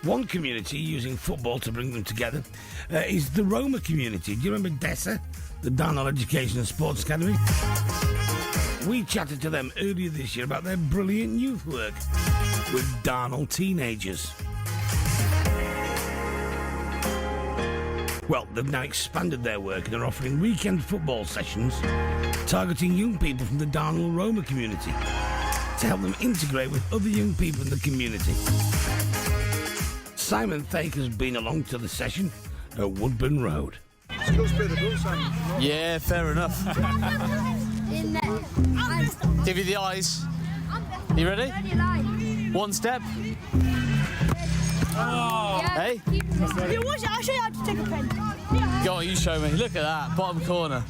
One community using football to bring them together is the Roma community. Do you remember DESA, the Darnall Education Sports Academy? We chatted to them earlier this year about their brilliant youth work with Darnall teenagers. Well, they've now expanded their work and are offering weekend football sessions targeting young people from the Darnall Roma community to help them integrate with other young people in the community. Simon Thake has been along to the session at Woodburn Road. Yeah, fair enough. Give you the eyes. You ready? One step. Oh. Hey? You watch it, I'll show you how to take a pen. Go on, you show me. Look at that, bottom corner.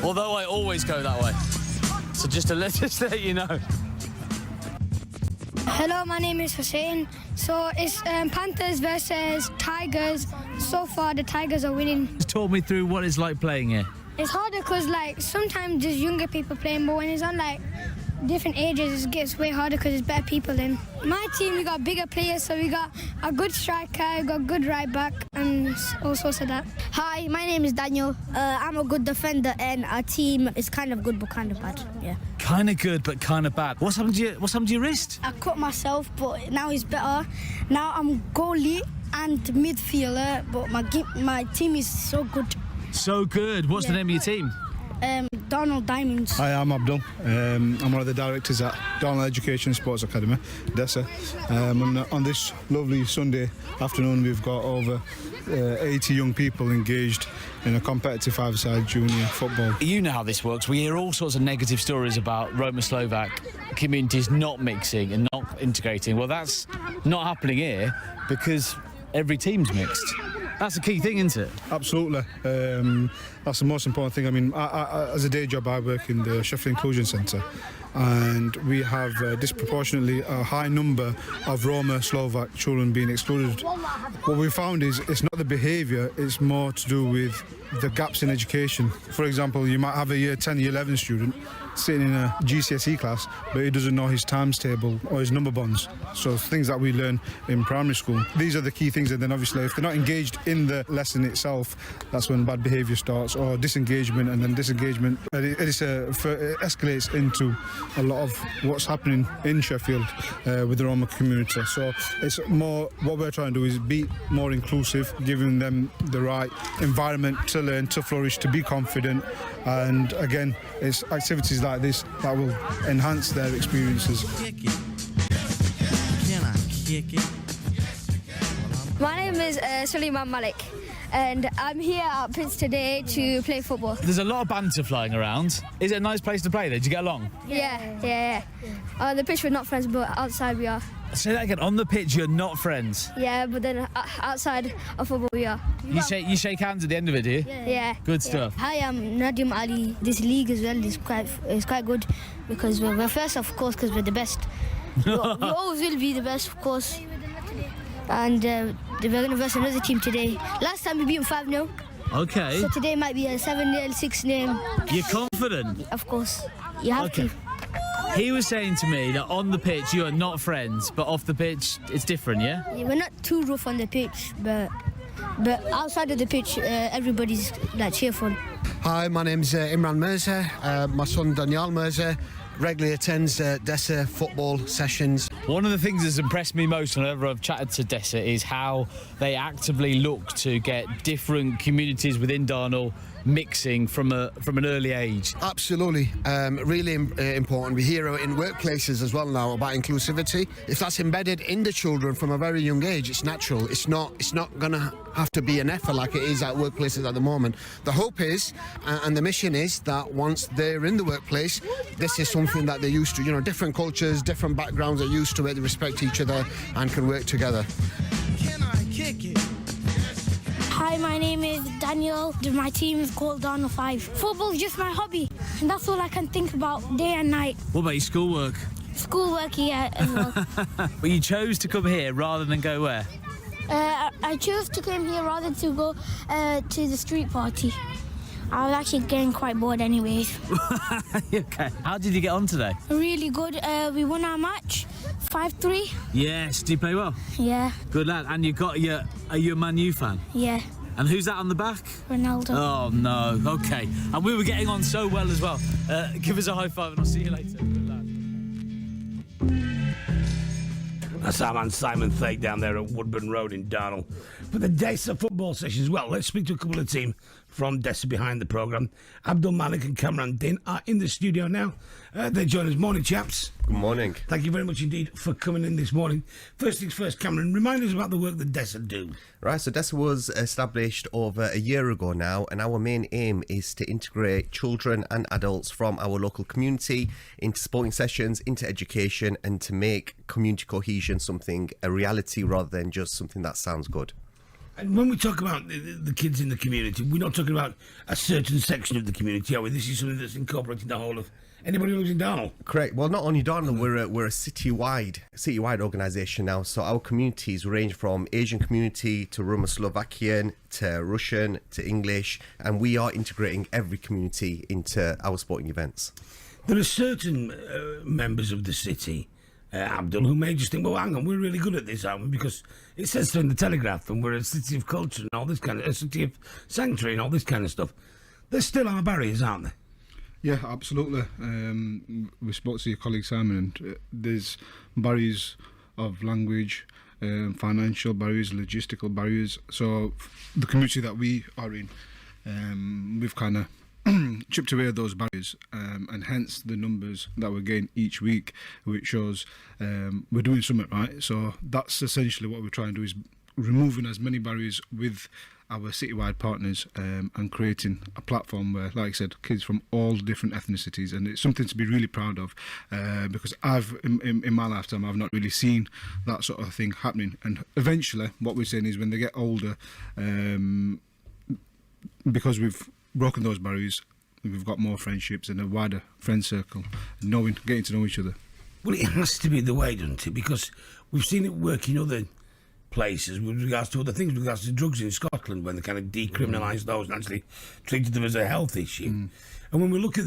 Although I always go that way. So just to let you know. Hello, my name is Hussein. So it's Panthers versus Tigers. So far, the Tigers are winning. Just talk me through what it's like playing here. It's harder because, like, sometimes there's younger people playing, but when it's on, like, different ages, it gets way harder because there's better people in. My team, we got bigger players, so we got a good striker, we got good right back, and all sorts of that. Hi, my name is Daniel. I'm a good defender, and our team is kind of good but kind of bad. Yeah. Kind of good, but kind of bad. What's happened to your wrist? I cut myself, but now it's better. Now I'm goalie and midfielder, but my team is so good. So good. What's the name of your team? Darnall Diamonds. Hi, I'm Abdul. I'm one of the directors at Darnall Education Sports Academy, DESA. And on this lovely Sunday afternoon, we've got over 80 young people engaged in a competitive five-side junior football. You know how this works. We hear all sorts of negative stories about Roma Slovak communities not mixing and not integrating. Well, that's not happening here because every team's mixed. That's the key thing, isn't it? Absolutely. That's the most important thing. I mean, as a day job, I work in the Sheffield Inclusion Centre, and we have disproportionately a high number of Roma Slovak children being excluded. What we found is it's not the behaviour, it's more to do with the gaps in education. For example, you might have a year 10, year 11 student sitting in a GCSE class, but he doesn't know his times table or his number bonds. So things that we learn in primary school. These are the key things, and then obviously if they're not engaged in the lesson itself, that's when bad behaviour starts, or disengagement, and then disengagement. It escalates into a lot of what's happening in Sheffield with the Roma community. So it's more, what we're trying to do is be more inclusive, giving them the right environment to learn, to flourish, to be confident. And again, it's activities like this that will enhance their experiences. My name is Suleiman Malik, and I'm here at Prince today to play football. There's a lot of banter flying around. Is it a nice place to play, though? Did you get along? Yeah. On the pitch we're not friends, but outside we are. Say that again. On the pitch, you're not friends. Yeah, but then outside of football we are. You shake hands at the end of it, do you? Yeah. Good stuff. Hi, I'm Nadim Ali. This league as well is quite good because we're first, of course, because we're the best. we always will be the best, of course. And we're going to verse another team today. Last time we beat them 5-0. Okay. So today might be a 7-0, 6-0. You're confident? Of course. You have to. He was saying to me that on the pitch you are not friends, but off the pitch it's different, yeah? Yeah, we're not too rough on the pitch, but outside of the pitch, everybody's like cheerful. Hi, my name's Imran Mirza. My son Daniel Mirza regularly attends DESA football sessions. One of the things that's impressed me most whenever I've chatted to DESA is how they actively look to get different communities within Darnall mixing from an early age. Absolutely, really important. We hear in workplaces as well now about inclusivity. If that's embedded in the children from a very young age, it's natural. It's not going to have to be an effort like it is at workplaces at the moment. The hope is, and the mission is, that once they're in the workplace, this is something that they're used to. You know, different cultures, different backgrounds are used to it. They respect each other and can work together. Can I kick it? Hi, my name is Daniel. My team is called Darnall 5. Football is just my hobby, and that's all I can think about day and night. What about your schoolwork? Schoolwork, yeah, as well. But you chose to come here rather than go where? I chose to come here rather than to go to the street party. I was actually getting quite bored anyways. Okay. How did you get on today? Really good. We won our match 5'3". Yes. Do you play well? Yeah, Good lad. And are you a Man U fan? yeah, And who's that on the back? Ronaldo. Oh, no. Okay. And we were getting on so well as well. Give us a high five and I'll see you later. Good lad. That's our man Simon Thake down there at Woodburn Road in Darnall for the DESA football sessions. Well, let's speak to a couple of the team from DESA behind the programme. Abdul, Malik and Kamran Din are in the studio now. They join us. Morning, chaps. Good morning. Thank you very much indeed for coming in this morning. First things first, Kamran, remind us about the work that DESA do. Right, so DESA was established over a year ago now, and our main aim is to integrate children and adults from our local community into sporting sessions, into education, and to make community cohesion something a reality rather than just something that sounds good. And when we talk about the kids in the community, we're not talking about a certain section of the community, are we? This is something that's incorporating the whole of anybody who lives in Darnall. Correct. Well, not only Darnall, we're a citywide organisation now. So our communities range from Asian community to Roma-Slovakian to Russian to English, and we are integrating every community into our sporting events. There are certain members of the city, Abdul, who may just think, well, hang on, we're really good at this, aren't we? Because it says so in the Telegraph, and we're a city of culture and all this kind of, a city of sanctuary and all this kind of stuff. There still are barriers, aren't there? Yeah, absolutely. We spoke to your colleague Simon, and there's barriers of language, financial barriers, logistical barriers. So the community that we are in, we've kind of chipped away at those barriers, and hence the numbers that we gain each week, which shows we're doing something right. So that's essentially what we're trying to do, is removing as many barriers with our citywide partners, and creating a platform where, like I said, kids from all different ethnicities, and it's something to be really proud of, because in my lifetime I've not really seen that sort of thing happening. And eventually what we're saying is when they get older, because we've broken those barriers, we've got more friendships and a wider friend circle, getting to know each other. Well, it has to be the way, doesn't it? Because we've seen it work in other places with regards to other things, with regards to drugs in Scotland, when they kind of decriminalised those and actually treated them as a health issue. And when we look at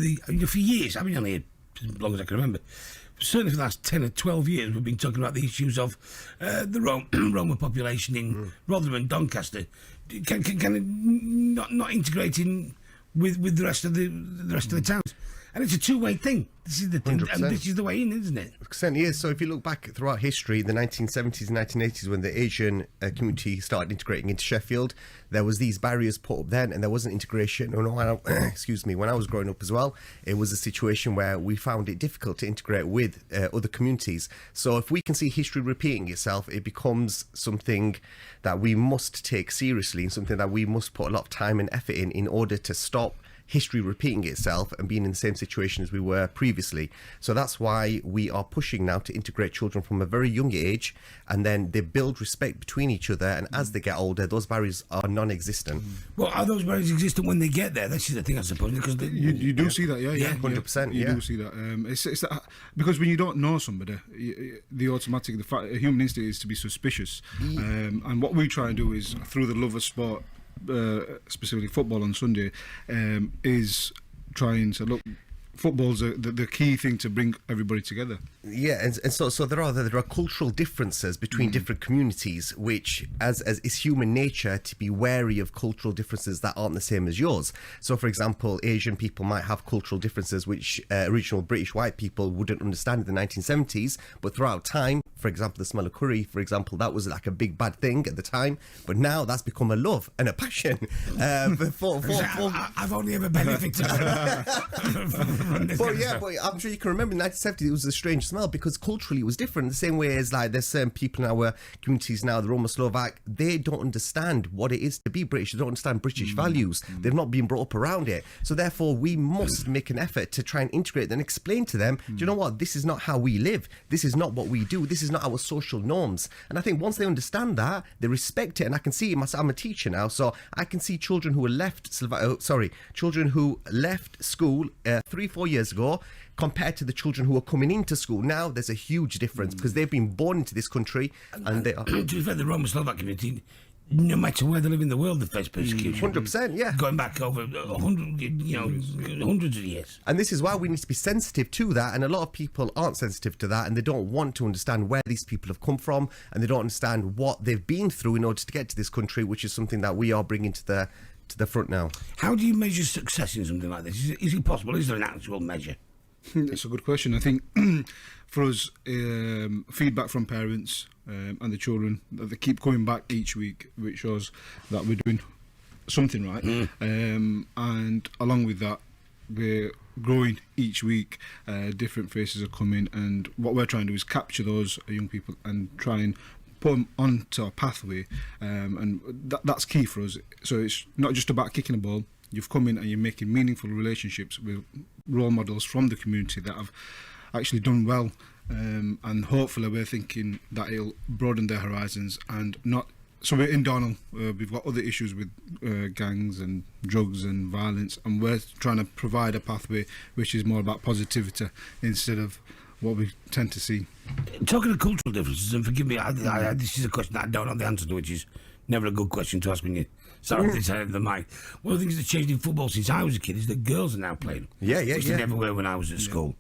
for years, I've been on here as long as I can remember, certainly for the last 10 or 12 years, we've been talking about the issues of the Roma population in Rotherham and Doncaster, kind of not integrating with the rest of the towns. And it's a two-way thing. This is the thing, 100%. and this is the way in, isn't it? Certainly is. So if you look back throughout history, the 1970s and 1980s, when the Asian community started integrating into Sheffield, there was these barriers put up then, and there wasn't integration. Excuse me, when I was growing up as well, it was a situation where we found it difficult to integrate with other communities. So if we can see history repeating itself, it becomes something that we must take seriously, and something that we must put a lot of time and effort in order to stop history repeating itself and being in the same situation as we were previously. So that's why we are pushing now to integrate children from a very young age, and then they build respect between each other, and as they get older, those barriers are non-existent. Well, are those barriers existent when they get there? That's the thing, I suppose, because You do see that, yeah, 100%, You do see that. It's that, because when you don't know somebody, the human instinct is to be suspicious. And what we try and do is, through the love of sport, specifically football on Sunday, is trying to look. Football's the key thing to bring everybody together. Yeah, and so there are cultural differences between different communities, which as is human nature to be wary of cultural differences that aren't the same as yours. So, for example, Asian people might have cultural differences which original British white people wouldn't understand in the 1970s, but throughout time, for example, the smell of curry, for example, that was like a big bad thing at the time, but now that's become a love and a passion. I've only ever benefited from this. But I'm sure you can remember in 1970s it was a strange smell because culturally it was different. The same way as like there's certain people in our communities now, the Roma Slovak, they don't understand what it is to be British. They don't understand British values. They've not been brought up around it. So therefore we must make an effort to try and integrate and explain to them, do you know what, this is not how we live. This is not what we do. This is not our social norms. And I think once they understand that, they respect it. And I can see it myself. I'm a teacher now, so I can see children who left school 3-4 years ago compared to the children who are coming into school. Now there's a huge difference because they've been born into this country and they are... To be fair, the Roma Slovak community no matter where they live in the world, they face persecution. 100%, yeah. Going back over 100, hundreds of years. And this is why we need to be sensitive to that, and a lot of people aren't sensitive to that, and they don't want to understand where these people have come from, and they don't understand what they've been through in order to get to this country, which is something that we are bringing to the front now. How do you measure success in something like this? Is it possible? Is there an actual measure? That's a good question. I think for us, feedback from parents and the children, that they keep coming back each week, which shows that we're doing something right. And along with that, we're growing each week. Different faces are coming, and what we're trying to do is capture those young people and try and put them onto our pathway, and that's key for us. So it's not just about kicking a ball. You've come in and you're making meaningful relationships with role models from the community that have actually done well, and hopefully we're thinking that it'll broaden their horizons and not. So we're in Darnall, we've got other issues with gangs and drugs and violence, and we're trying to provide a pathway which is more about positivity instead of what we tend to see. Talking of cultural differences, and forgive me, this is a question that I don't know the answer to, which is never a good question to ask when you start on this side of the mic. One of the things that's changed in football since I was a kid is that girls are now playing. Which they never were when I was at school.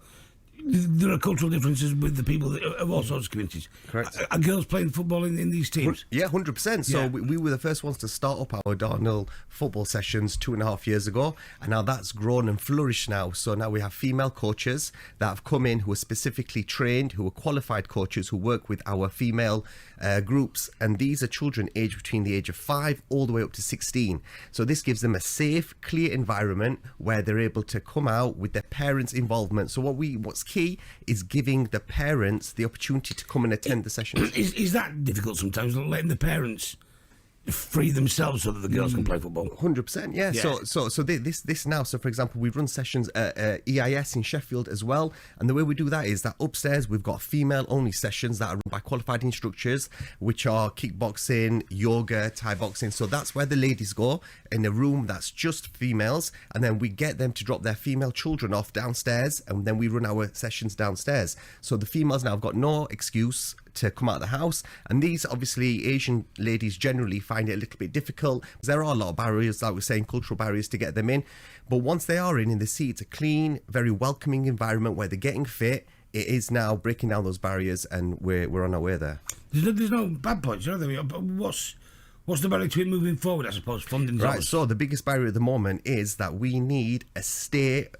There are cultural differences with the people of all sorts of communities. Correct. Are girls playing football in these teams? Yeah, 100%. So we were the first ones to start up our Darnall football sessions 2.5 years ago, and now that's grown and flourished now. So now we have female coaches that have come in who are specifically trained, who are qualified coaches who work with our female groups, and these are children aged between the age of 5 all the way up to 16. So this gives them a safe, clear environment where they're able to come out with their parents' involvement. So what's key is giving the parents the opportunity to come and attend the sessions. Is that difficult sometimes, letting the parents free themselves so that the girls can play football? 100%, yeah. So this now. So for example, we've run sessions at EIS in Sheffield as well, and the way we do that is that upstairs we've got female-only sessions that are run by qualified instructors, which are kickboxing, yoga, Thai boxing. So that's where the ladies go in a room that's just females, and then we get them to drop their female children off downstairs, and then we run our sessions downstairs. So the females now have got no excuse to come out of the house, and these obviously Asian ladies generally find it a little bit difficult because there are a lot of barriers, like we're saying, cultural barriers to get them in. But once they are in, they see it's a clean, very welcoming environment where they're getting fit. It is now breaking down those barriers, and we're on our way there. There's no bad points, are there? But what's the barrier to it moving forward? I suppose funding. Right. So the biggest barrier at the moment is that we need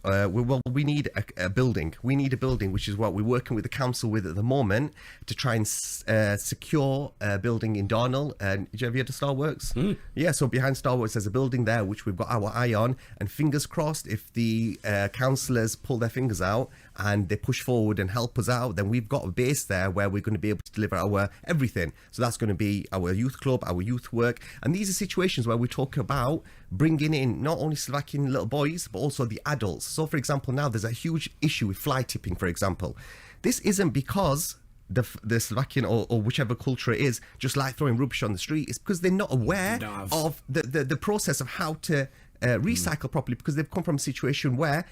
we need a building. We need a building, which is what we're working with the council with at the moment to try and secure a building in Darnall. And did you ever hear of Starworks? Yeah. So behind Starworks, there's a building there which we've got our eye on. And fingers crossed, if the councillors pull their fingers out and they push forward and help us out, then we've got a base there where we're going to be able to deliver our everything. So that's going to be our youth club, our youth work, and these are situations where we talk about bringing in not only Slovakian little boys but also the adults. So for example, now there's a huge issue with fly tipping, for example. This isn't because the Slovakian or whichever culture it is just like throwing rubbish on the street. It's because they're not aware of the process of how to recycle properly, because they've come from a situation where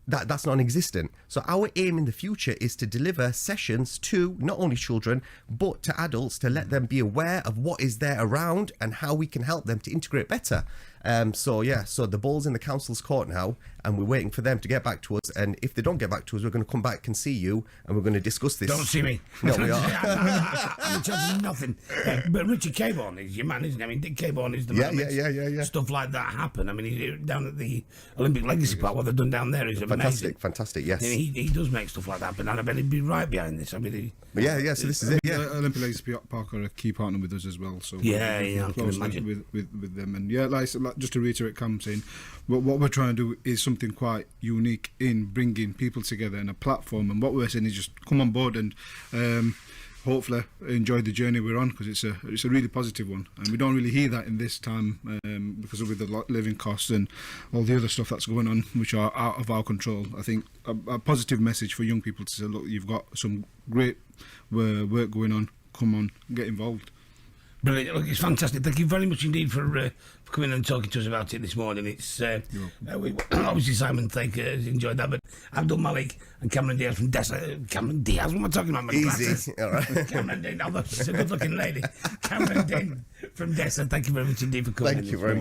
that's non-existent. So our aim in the future is to deliver sessions to not only children but to adults, to let them be aware of what is there around and how we can help them to integrate better. So the ball's in the council's court now, and we're waiting for them to get back to us, and if they don't get back to us, we're going to come back and see you, and we're going to discuss this. Don't see me. No, we are. I'm in charge of nothing. But Richard Caborn is your man, isn't he? I mean, Dick Caborn is the man. Yeah. Stuff like that happen. I mean, he's down at the Olympic Legacy Park, what they've done down there is amazing. Fantastic, yes. He does make stuff like that, but I bet he'd be right behind this. I mean, so this is it, yeah. Olympic Legacy Park are a key partner with us as well. So I can imagine. With them. And just to reiterate Cam saying, what we're trying to do is something quite unique in bringing people together in a platform, and what we're saying is just come on board and hopefully enjoy the journey we're on, because it's a really positive one, and we don't really hear that in this time because of with the living costs and all the other stuff that's going on which are out of our control. I think a positive message for young people to say, look, you've got some great work going on, come on, get involved. Brilliant. Look, it's fantastic. Thank you very much indeed for coming and talking to us about it this morning. It's obviously Simon Thake has enjoyed that, but Abdul, Malik and Kamran Diaz from DESA. Kamran Diaz, what am I talking about? Easy. All right. Kamran Din, oh, that's a good-looking lady. Kamran Din from DESA. Thank you very much indeed for coming. Thank you very much.